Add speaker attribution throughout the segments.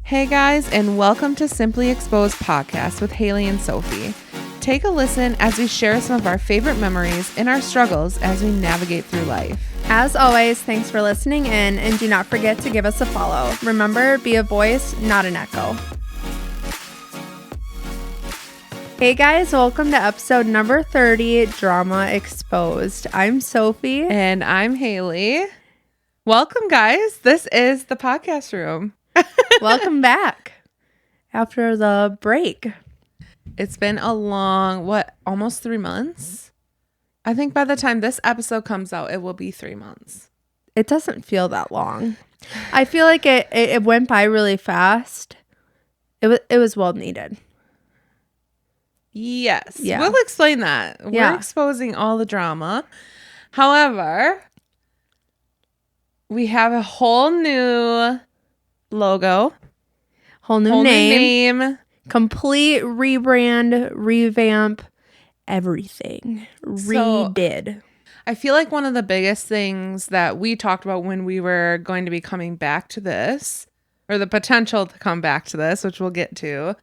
Speaker 1: Hey guys, and welcome to Simply Exposed podcast with Hailee and Sophie. Take a listen as we share some of our favorite memories and our struggles as we navigate through life.
Speaker 2: As always, thanks for listening in, and do not forget to give us a follow. Remember, be a voice, not an echo. Hey guys, welcome to episode number 30, Drama Exposed. I'm Sophie.
Speaker 1: And I'm Hailee. Welcome guys. This is the podcast room.
Speaker 2: Welcome back after the break.
Speaker 1: It's been a long, almost 3 months? I think by the time this episode comes out, it will be 3 months.
Speaker 2: It doesn't feel that long. I feel like it went by really fast. It was well needed.
Speaker 1: Yes.
Speaker 2: Yeah.
Speaker 1: We'll explain that. We're exposing all the drama. However, we have a whole new logo.
Speaker 2: Whole new name. Complete rebrand, revamp, everything. Redid.
Speaker 1: I feel like one of the biggest things that we talked about when we were going to be coming back to this, or the potential to come back to this, which we'll get to,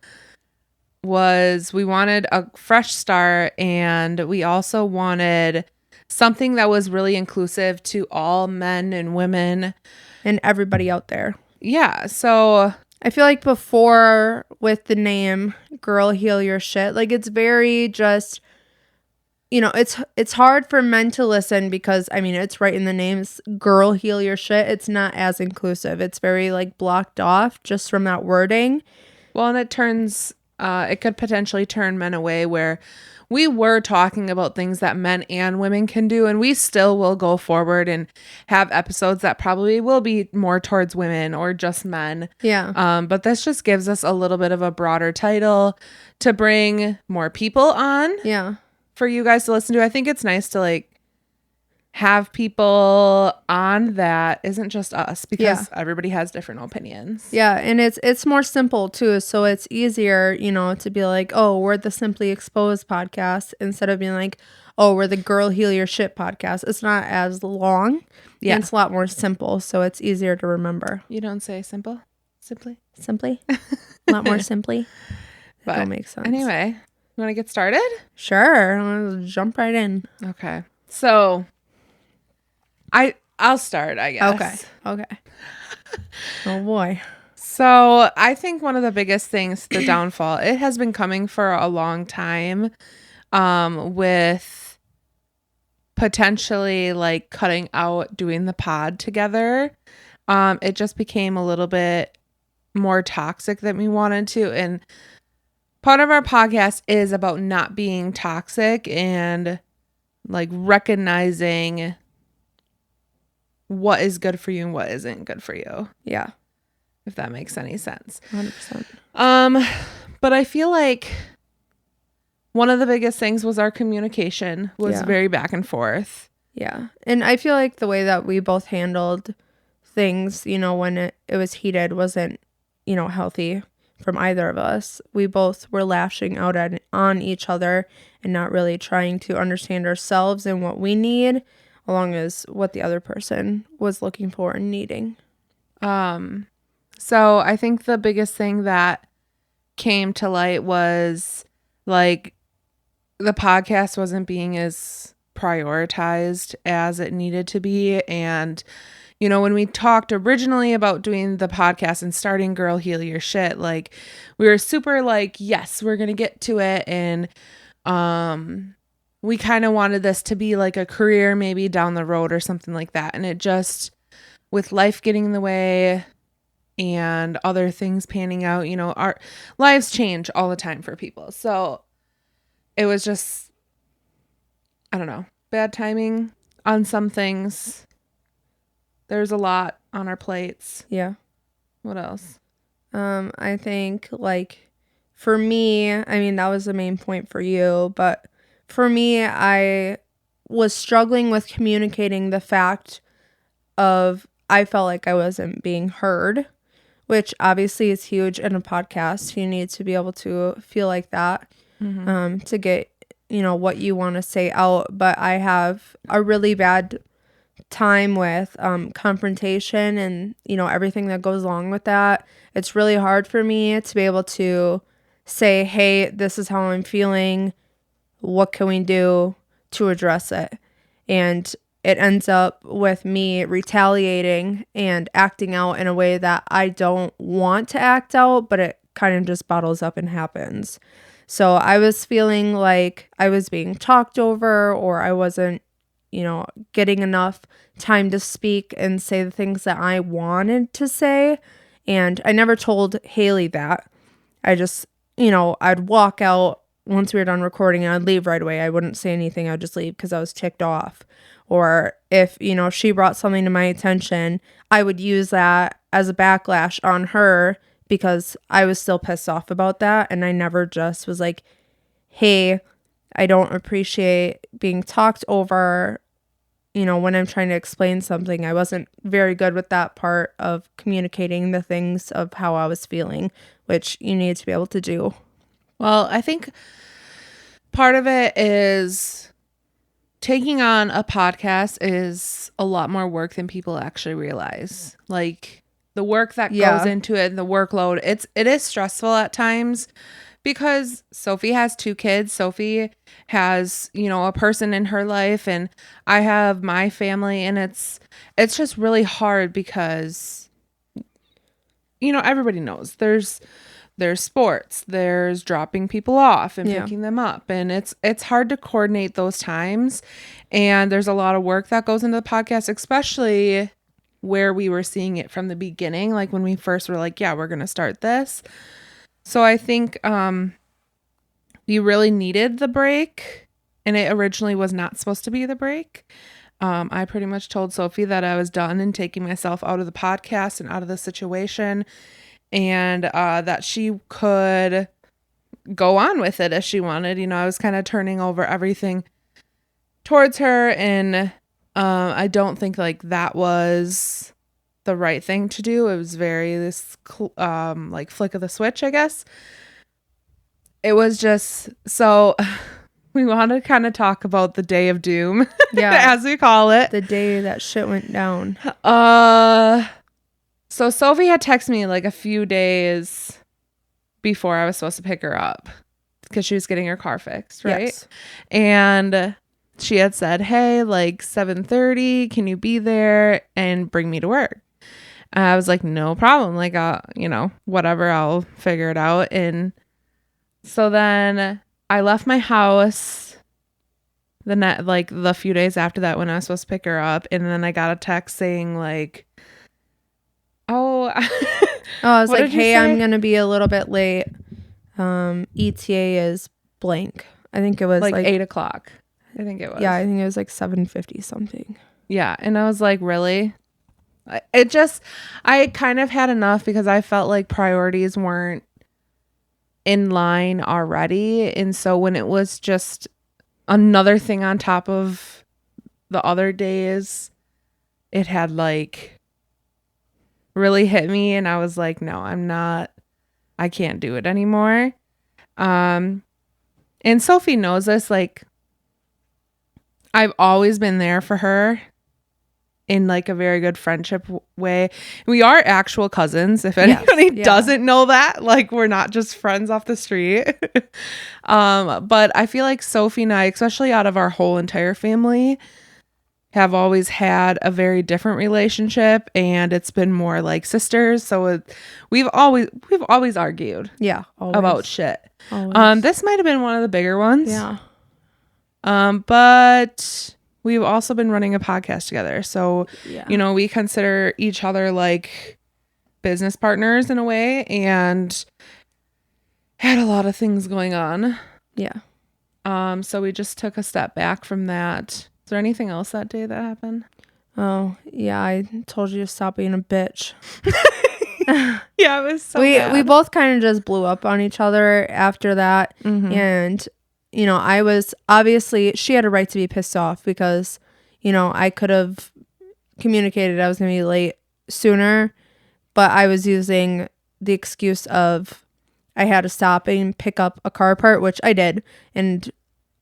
Speaker 1: was we wanted a fresh start, and we also wanted something that was really inclusive to all men and women.
Speaker 2: And everybody out there.
Speaker 1: Yeah, so
Speaker 2: I feel like before with the name Girl Heal Your Shit, like it's very just, it's hard for men to listen because, it's right in the names, Girl Heal Your Shit. It's not as inclusive. It's very like blocked off just from that wording.
Speaker 1: Well, and it could potentially turn men away, where we were talking about things that men and women can do, and we still will go forward and have episodes that probably will be more towards women or just men.
Speaker 2: Yeah.
Speaker 1: But this just gives us a little bit of a broader title to bring more people on.
Speaker 2: Yeah.
Speaker 1: For you guys to listen to. I think it's nice to have people on that isn't just us, because everybody has different opinions.
Speaker 2: Yeah, and it's more simple too, so it's easier, to be like, oh, we're the Simply Exposed podcast, instead of being like, oh, we're the Girl Heal Your Shit podcast. It's not as long. Yeah, it's a lot more simple, so it's easier to remember.
Speaker 1: You don't say simple? Simply?
Speaker 2: A lot more simply.
Speaker 1: But
Speaker 2: that makes sense.
Speaker 1: Anyway, you want to get started?
Speaker 2: Sure. I'll jump right in.
Speaker 1: Okay. So I'll start, I guess.
Speaker 2: Okay. Oh boy.
Speaker 1: So I think one of the biggest things, the downfall, it has been coming for a long time, with potentially cutting out doing the pod together. It just became a little bit more toxic than we wanted to. And part of our podcast is about not being toxic and recognizing what is good for you and what isn't good for you.
Speaker 2: Yeah.
Speaker 1: If that makes any sense.
Speaker 2: 100%.
Speaker 1: But I feel like one of the biggest things was our communication was very back and forth.
Speaker 2: Yeah. And I feel like the way that we both handled things, when it was heated wasn't, healthy from either of us. We both were lashing out on each other and not really trying to understand ourselves and what we need, along as what the other person was looking for and needing.
Speaker 1: So I think the biggest thing that came to light was the podcast wasn't being as prioritized as it needed to be. And, when we talked originally about doing the podcast and starting Girl Heal Your Shit, we were super yes, we're going to get to it. And, we kind of wanted this to be a career maybe down the road or something like that. And it just, with life getting in the way and other things panning out, our lives change all the time for people. So it was just, I don't know, bad timing on some things. There's a lot on our plates.
Speaker 2: Yeah.
Speaker 1: What else?
Speaker 2: I think for me, that was the main point for you, but for me, I was struggling with communicating the fact of I felt like I wasn't being heard, which obviously is huge in a podcast. You need to be able to feel like that to get, what you want to say out. But I have a really bad time with confrontation and, you know, everything that goes along with that, it's really hard for me to be able to say, hey, this is how I'm feeling. What can we do to address it? And it ends up with me retaliating and acting out in a way that I don't want to act out, but it kind of just bottles up and happens. So I was feeling like I was being talked over, or I wasn't, you know, getting enough time to speak and say the things that I wanted to say. And I never told Hailee that. I just, you know, I'd walk out once we were done recording and I'd leave right away. I wouldn't say anything. I'd just leave because I was ticked off. Or if, you know, she brought something to my attention, I would use that as a backlash on her because I was still pissed off about that. And I never just was like, hey, I don't appreciate being talked over, you know, when I'm trying to explain something. I wasn't very good with that part of communicating the things of how I was feeling, which you need to be able to do.
Speaker 1: Well, I think part of it is taking on a podcast is a lot more work than people actually realize. Like the work that goes into it and the workload, it is stressful at times because Sophie has 2 kids. Sophie has, you know, a person in her life, and I have my family, and it's just really hard because, you know, everybody knows there's sports, there's dropping people off and picking them up, and it's hard to coordinate those times, and there's a lot of work that goes into the podcast, especially where we were seeing it from the beginning, like when we first were like, yeah, we're gonna start this. So I think we really needed the break, and it originally was not supposed to be the break. I pretty much told Sophie that I was done and taking myself out of the podcast and out of the situation, and that she could go on with it as she wanted. You know, I was kind of turning over everything towards her, and I don't think like that was the right thing to do. It was very like flick of the switch, I guess. It was just so we want to kind of talk about the day of doom, as we call it,
Speaker 2: the day that shit went down.
Speaker 1: So Sophie had texted me like a few days before I was supposed to pick her up because she was getting her car fixed, right? Yes. And she had said, hey, like 7:30, can you be there and bring me to work? And I was like, no problem. Like, you know, whatever, I'll figure it out. And so then I left my house the few days after that when I was supposed to pick her up. And then I got a text saying like,
Speaker 2: I was like, hey, I'm going to be a little bit late. ETA is blank. I think it was like
Speaker 1: 8 o'clock. I think it was.
Speaker 2: Yeah, I think it was like 7:50 something.
Speaker 1: Yeah. And I was like, really? I kind of had enough because I felt like priorities weren't in line already. And so when it was just another thing on top of the other days, it had like really hit me, and I was like, no, I can't do it anymore. And Sophie knows this, like I've always been there for her in like a very good friendship way. We are actual cousins, if anybody doesn't know that, like we're not just friends off the street. But I feel like Sophie and I, especially out of our whole entire family, have always had a very different relationship, and it's been more like sisters. So we've always argued about shit. Always. This might have been one of the bigger ones.
Speaker 2: Yeah.
Speaker 1: But we've also been running a podcast together. So, you know, we consider each other like business partners in a way, and had a lot of things going on.
Speaker 2: Yeah.
Speaker 1: So we just took a step back from that. Is there anything else that day that happened?
Speaker 2: Oh, yeah. I told you to stop being a bitch.
Speaker 1: Yeah, it was so bad.
Speaker 2: We both kind of just blew up on each other after that. Mm-hmm. And, you know, I was obviously, she had a right to be pissed off because, you know, I could have communicated I was going to be late sooner, but I was using the excuse of I had to stop and pick up a car part, which I did. And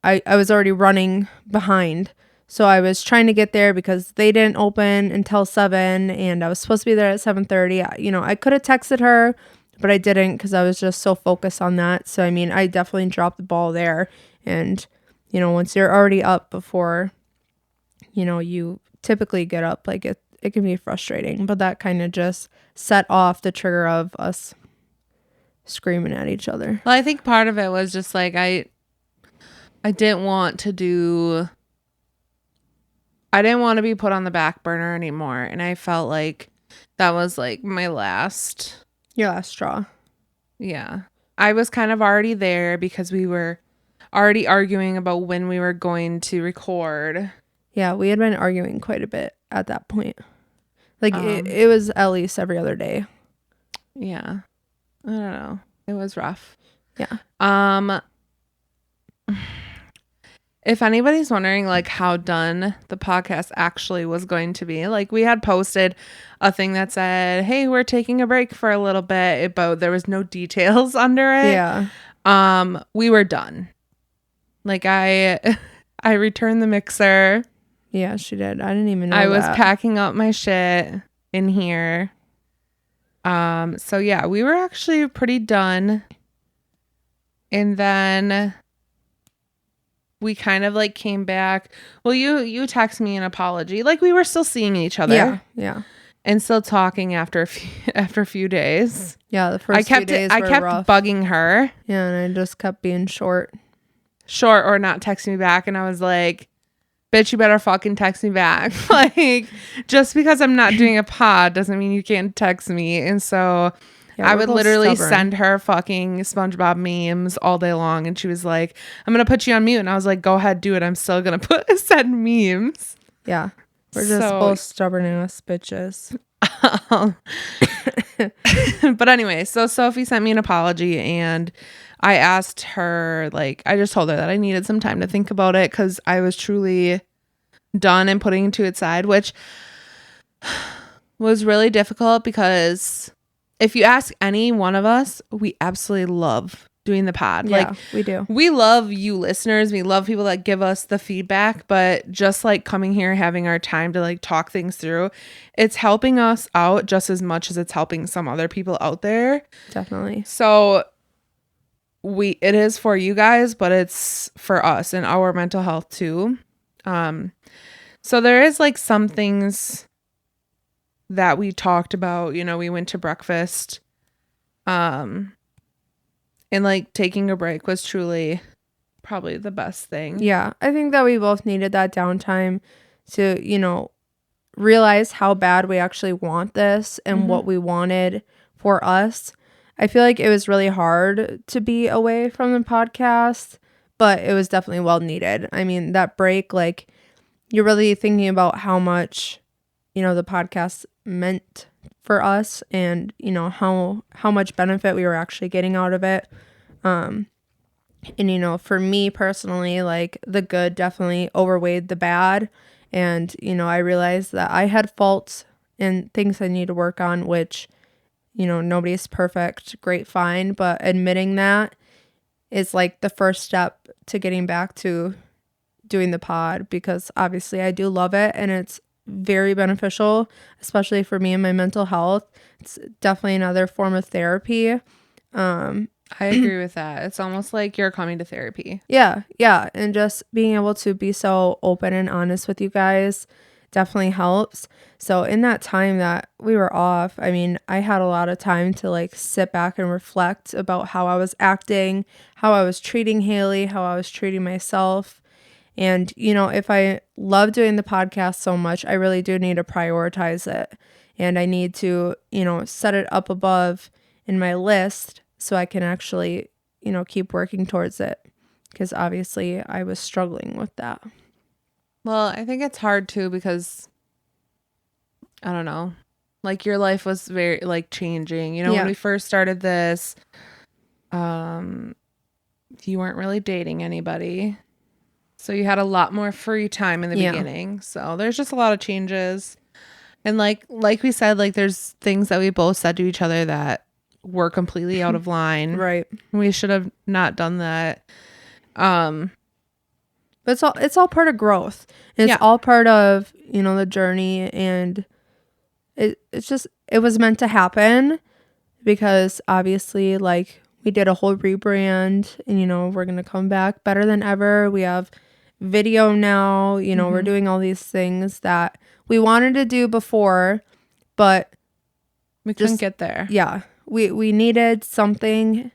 Speaker 2: I was already running behind. So I was trying to get there because they didn't open until 7 and I was supposed to be there at 7:30. I could have texted her, but I didn't because I was just so focused on that. So, I mean, I definitely dropped the ball there. And, once you're already up before, you typically get up, like it can be frustrating. But that kind of just set off the trigger of us screaming at each other.
Speaker 1: Well, I think part of it was just like I didn't want to be put on the back burner anymore. And I felt like that was like my last.
Speaker 2: Your last straw.
Speaker 1: Yeah. I was kind of already there because we were already arguing about when we were going to record.
Speaker 2: Yeah, we had been arguing quite a bit at that point. Like it was at least every other day.
Speaker 1: Yeah. I don't know. It was rough.
Speaker 2: Yeah.
Speaker 1: If anybody's wondering like how done the podcast actually was going to be, like we had posted a thing that said, "Hey, we're taking a break for a little bit," but there was no details under it.
Speaker 2: Yeah.
Speaker 1: We were done. Like I returned the mixer.
Speaker 2: Yeah, she did. I didn't even know
Speaker 1: I was
Speaker 2: that.
Speaker 1: packing up my shit in here. So yeah, we were actually pretty done. And then we kind of like came back. Well, you text me an apology. Like we were still seeing each other.
Speaker 2: Yeah.
Speaker 1: And still talking after a few days.
Speaker 2: Yeah, the first few days were rough.
Speaker 1: Bugging her.
Speaker 2: Yeah, and I just kept being short
Speaker 1: or not texting me back, and I was like, "Bitch, you better fucking text me back." Like, just because I'm not doing a pod doesn't mean you can't text me. And so
Speaker 2: yeah,
Speaker 1: I would literally send her fucking SpongeBob memes all day long, and she was like, "I'm gonna put you on mute," and I was like, "Go ahead, do it. I'm still gonna send memes."
Speaker 2: Yeah, we're just both stubborn ass bitches.
Speaker 1: But anyway, so Sophie sent me an apology, and I asked her, like, I just told her that I needed some time to think about it because I was truly done and putting it to its side, which was really difficult because if you ask any one of us, we absolutely love doing the pod.
Speaker 2: Yeah,
Speaker 1: like
Speaker 2: we do.
Speaker 1: We love you listeners. We love people that give us the feedback, but just like coming here, having our time to like talk things through, it's helping us out just as much as it's helping some other people out there.
Speaker 2: Definitely.
Speaker 1: So it is for you guys, but it's for us and our mental health too. So there is like some things that we talked about, we went to breakfast, and like taking a break was truly probably the best thing.
Speaker 2: Yeah, I think that we both needed that downtime to, realize how bad we actually want this and what we wanted for us. I feel like it was really hard to be away from the podcast, but it was definitely well needed. I mean, that break, like, you're really thinking about how much, the podcast meant for us and, how much benefit we were actually getting out of it. And, for me personally, like, the good definitely overweighed the bad. And, I realized that I had faults and things I need to work on, which, nobody's perfect, great, fine. But admitting that is like the first step to getting back to doing the pod, because obviously I do love it and it's very beneficial, especially for me and my mental health. It's definitely another form of therapy.
Speaker 1: I agree with that. It's almost like you're coming to therapy.
Speaker 2: Yeah. And just being able to be so open and honest with you guys definitely helps. So in that time that we were off, I mean, I had a lot of time to like sit back and reflect about how I was acting, how I was treating Hailee, how I was treating myself. And, if I love doing the podcast so much, I really do need to prioritize it. And I need to, set it up above in my list so I can actually, keep working towards it. Because obviously I was struggling with that.
Speaker 1: Well, I think it's hard too because, I don't know, like your life was very like changing. When we first started this, you weren't really dating anybody. So you had a lot more free time in the beginning. So there's just a lot of changes. And like we said, like there's things that we both said to each other that were completely out of line.
Speaker 2: Right.
Speaker 1: We should have not done that.
Speaker 2: But it's all part of growth. And
Speaker 1: Yeah.
Speaker 2: it's all part of, the journey, and it was meant to happen because obviously like we did a whole rebrand, and we're going to come back better than ever. We have video now, we're doing all these things that we wanted to do before, but
Speaker 1: We couldn't get there.
Speaker 2: yeah, we needed something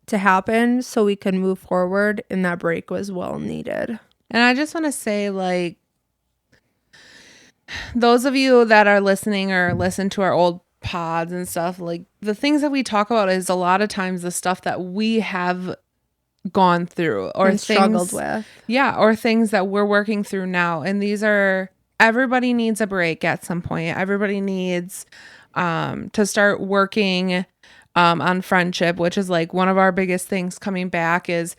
Speaker 2: to happen so we could move forward, and that break was well needed.
Speaker 1: And I just want to say, like, those of you that are listening or listen to our old pods and stuff, like, the things that we talk about is a lot of times the stuff that we have gone through or
Speaker 2: And struggled with.
Speaker 1: Yeah, or things that we're working through now. And these are, everybody needs a break at some point. Everybody needs to start working on friendship, which is like one of our biggest things coming back. Is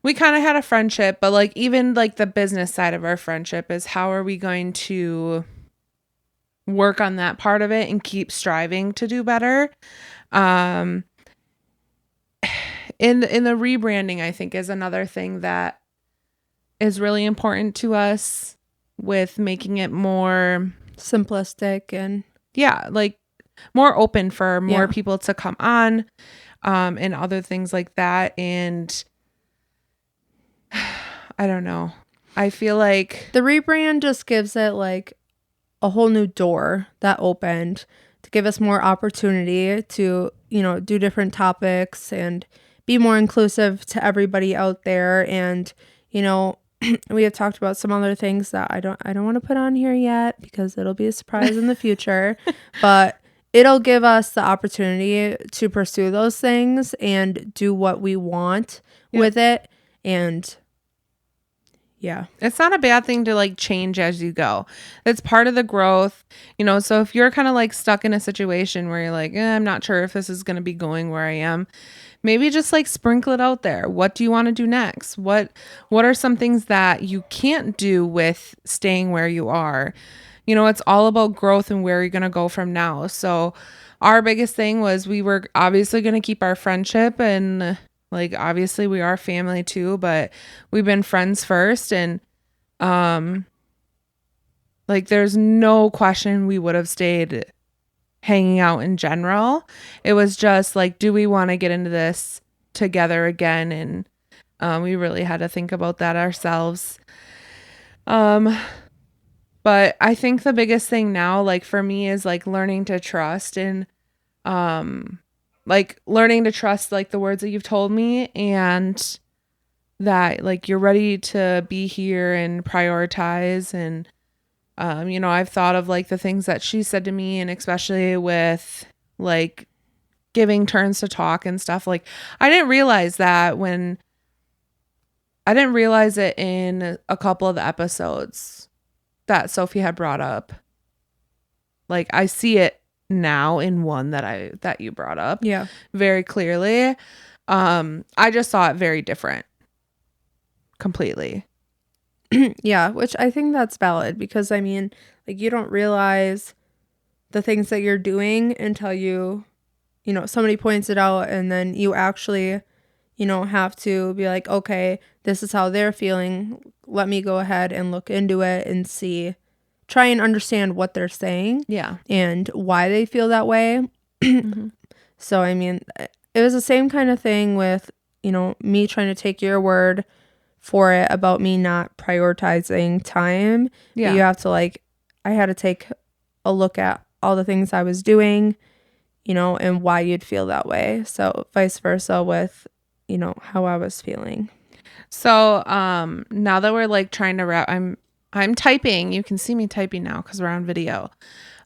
Speaker 1: we kind of had a friendship, but like even like the business side of our friendship is how are we going to work on that part of it and keep striving to do better. In the rebranding, I think is another thing that is really important to us with making it more
Speaker 2: simplistic and
Speaker 1: like more open for more
Speaker 2: Yeah.
Speaker 1: people to come on, and other things like that. And I don't know. I feel like
Speaker 2: the rebrand just gives it like a whole new door that opened to give us more opportunity to, do different topics and be more inclusive to everybody out there. And, we have talked about some other things that I don't want to put on here yet because it'll be a surprise in the future, but it'll give us the opportunity to pursue those things and do what we want with it. And yeah,
Speaker 1: it's not a bad thing to like change as you go. It's part of the growth, so if you're kind of like stuck in a situation where you're like, I'm not sure if this is going to be going where I am, maybe just like sprinkle it out there. What do you want to do next? What are some things that you can't do with staying where you are? It's all about growth and where you're going to go from now. So our biggest thing was we were obviously going to keep our friendship, and like obviously we are family too, but we've been friends first, and like there's no question we would have stayed hanging out in general. It was just like, do we want to get into this together again? And we really had to think about that ourselves. But I think the biggest thing now, like for me, is like learning to trust, and like learning to trust like the words that you've told me, and that like you're ready to be here and prioritize. And I've thought of like the things that she said to me, and especially with like giving turns to talk and stuff. Like I didn't realize it in a couple of the episodes that Sophie had brought up. Like I see it now in one that you brought up.
Speaker 2: Yeah.
Speaker 1: Very clearly. I just saw it very different. Completely.
Speaker 2: Yeah, which I think that's valid because I mean, like you don't realize the things that you're doing until somebody points it out, and then you actually, have to be like, okay, this is how they're feeling. Let me go ahead and look into it and try and understand what they're saying.
Speaker 1: Yeah.
Speaker 2: And why they feel that way. Mm-hmm. So, I mean, it was the same kind of thing with, me trying to take your word for it about me not prioritizing time.
Speaker 1: Yeah.
Speaker 2: You have to I had to take a look at all the things I was doing, and why you'd feel that way. So vice versa with, how I was feeling.
Speaker 1: So, now that we're like trying to wrap, I'm typing. You can see me typing now because we're on video.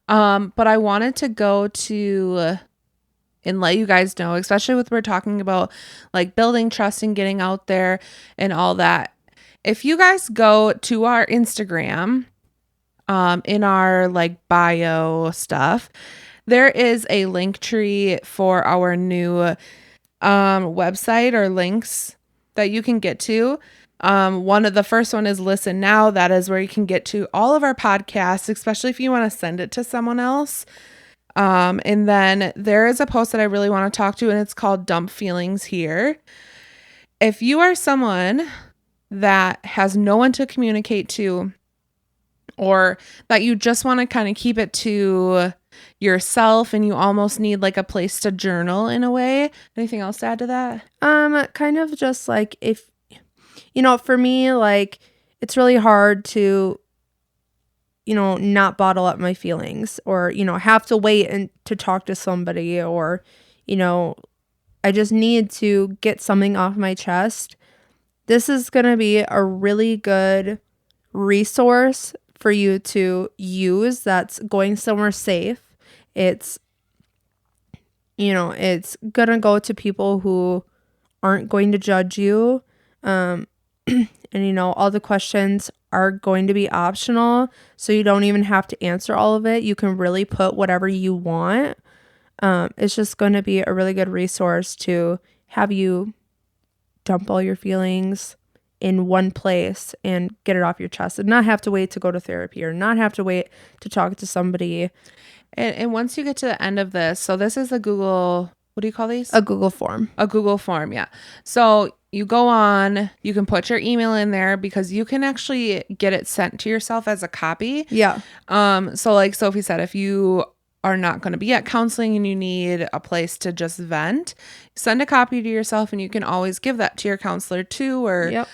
Speaker 1: But I wanted to go to and let you guys know, especially with we're talking about like building trust and getting out there and all that. If you guys go to our Instagram, in our like bio stuff, there is a link tree for our new website or links that you can get to. The first one is Listen Now. That is where you can get to all of our podcasts, especially if you want to send it to someone else. And then there is a post that I really want to talk to, and it's called Dump Feelings Here. If you are someone that has no one to communicate to, or that you just want to kind of keep it to yourself and you almost need like a place to journal in a way? Anything else to add to that?
Speaker 2: Kind of just like if, for me, like it's really hard to, not bottle up my feelings or, have to wait and to talk to somebody or, I just need to get something off my chest. This is going to be a really good resource for you to use that's going somewhere safe. It's, it's going to go to people who aren't going to judge you. And, all the questions are going to be optional. So you don't even have to answer all of it. You can really put whatever you want. It's just going to be a really good resource to have you dump all your feelings in one place and get it off your chest and not have to wait to go to therapy or not have to wait to talk to somebody.
Speaker 1: And once you get to the end of this, so this is a Google, what do you call these?
Speaker 2: A Google form.
Speaker 1: A Google form, yeah. So you go on, you can put your email in there because you can actually get it sent to yourself as a copy.
Speaker 2: Yeah.
Speaker 1: So like Sophie said, if you are not going to be at counseling and you need a place to just vent, send a copy to yourself and you can always give that to your counselor too. Or,
Speaker 2: Yep.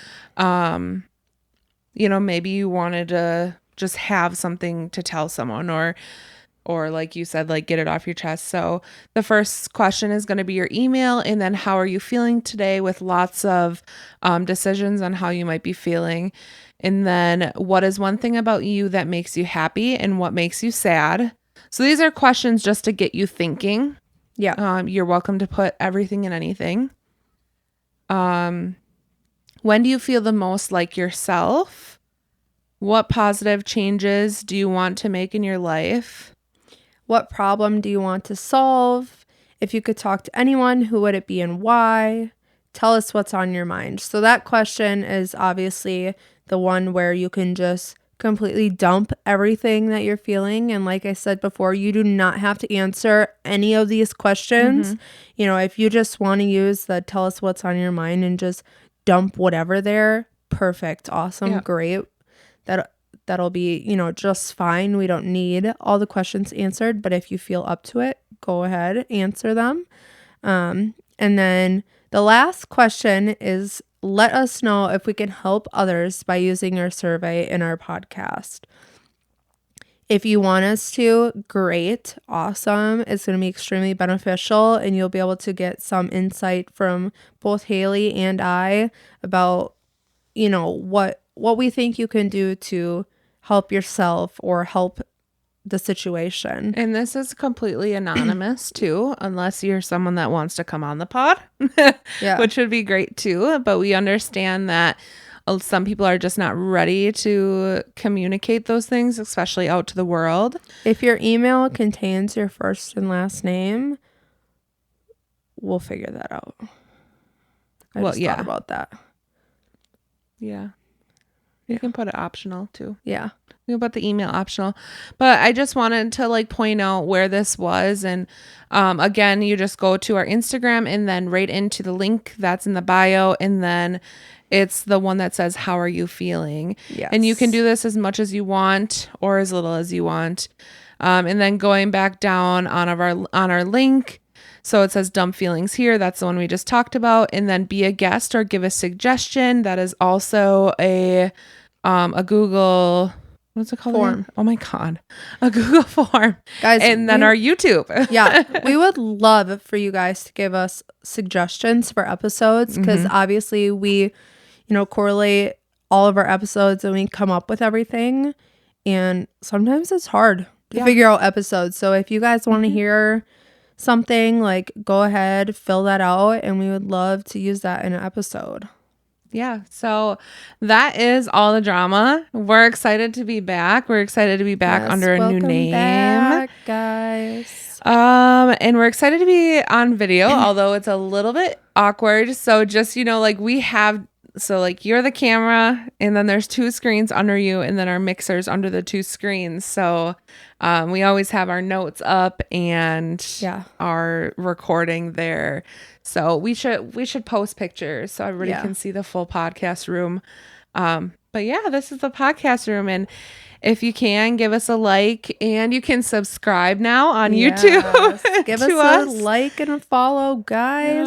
Speaker 1: Maybe you wanted to just have something to tell someone or like you said, like get it off your chest. So the first question is going to be your email and then how are you feeling today with lots of decisions on how you might be feeling. And then what is one thing about you that makes you happy and what makes you sad? So these are questions just to get you thinking.
Speaker 2: Yeah.
Speaker 1: You're welcome to put everything and anything. When do you feel the most like yourself? What positive changes do you want to make in your life?
Speaker 2: What problem do you want to solve? If you could talk to anyone, who would it be and why? Tell us what's on your mind. So that question is obviously the one where you can just completely dump everything that you're feeling. And like I said before, you do not have to answer any of these questions. If you just want to use the tell us what's on your mind and just dump whatever there, perfect, awesome,
Speaker 1: Yeah.
Speaker 2: great. That'll be, just fine. We don't need all the questions answered, but if you feel up to it, go ahead, answer them. And then the last question is, let us know if we can help others by using our survey in our podcast. If you want us to, great, awesome. It's going to be extremely beneficial and you'll be able to get some insight from both Hailee and I about, what we think you can do to help yourself or help the situation.
Speaker 1: And this is completely anonymous too, unless you're someone that wants to come on the pod,
Speaker 2: Yeah.
Speaker 1: which would be great too. But we understand that some people are just not ready to communicate those things, especially out to the world.
Speaker 2: If your email contains your first and last name, we'll figure that out. I just thought about that.
Speaker 1: Yeah. You can put it optional too.
Speaker 2: Yeah.
Speaker 1: You can put the email optional. But I just wanted to point out where this was. And again, you just go to our Instagram and then right into the link that's in the bio. And then it's the one that says, how are you feeling?
Speaker 2: Yes.
Speaker 1: And you can do this as much as you want or as little as you want. And then going back down on our link. So it says dump feelings here. That's the one we just talked about. And then be a guest or give a suggestion. That is also a Google, what's it called?
Speaker 2: Form.
Speaker 1: Again? Oh my God. A Google form.
Speaker 2: Guys,
Speaker 1: and then our YouTube.
Speaker 2: Yeah. We would love for you guys to give us suggestions for episodes because obviously we, correlate all of our episodes and we come up with everything. And sometimes it's hard to figure out episodes. So if you guys want to hear something, go ahead, fill that out, and we would love to use that in an episode.
Speaker 1: Yeah, so that is all the drama. We're excited to be back. We're excited to be back under a new name.
Speaker 2: Back, guys.
Speaker 1: And we're excited to be on video, although it's a little bit awkward. So just, we have So like you're the camera, and then there's 2 screens under you, and then our mixer's under the 2 screens. So we always have our notes up and our recording there. So we should post pictures so everybody can see the full podcast room. But yeah, this is the podcast room, and if you can, give us a like, and you can subscribe now on YouTube.
Speaker 2: Give us a like and a follow, guys.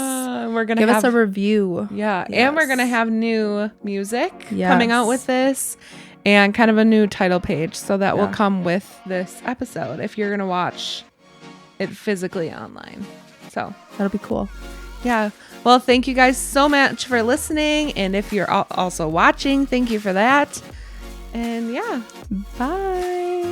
Speaker 1: We're gonna
Speaker 2: give us a review.
Speaker 1: And we're gonna have new music coming out with this, and kind of a new title page, so that will come with this episode if you're gonna watch it physically online. So
Speaker 2: that'll be cool.
Speaker 1: Yeah. Well, thank you guys so much for listening, and if you're also watching, thank you for that. And yeah, bye.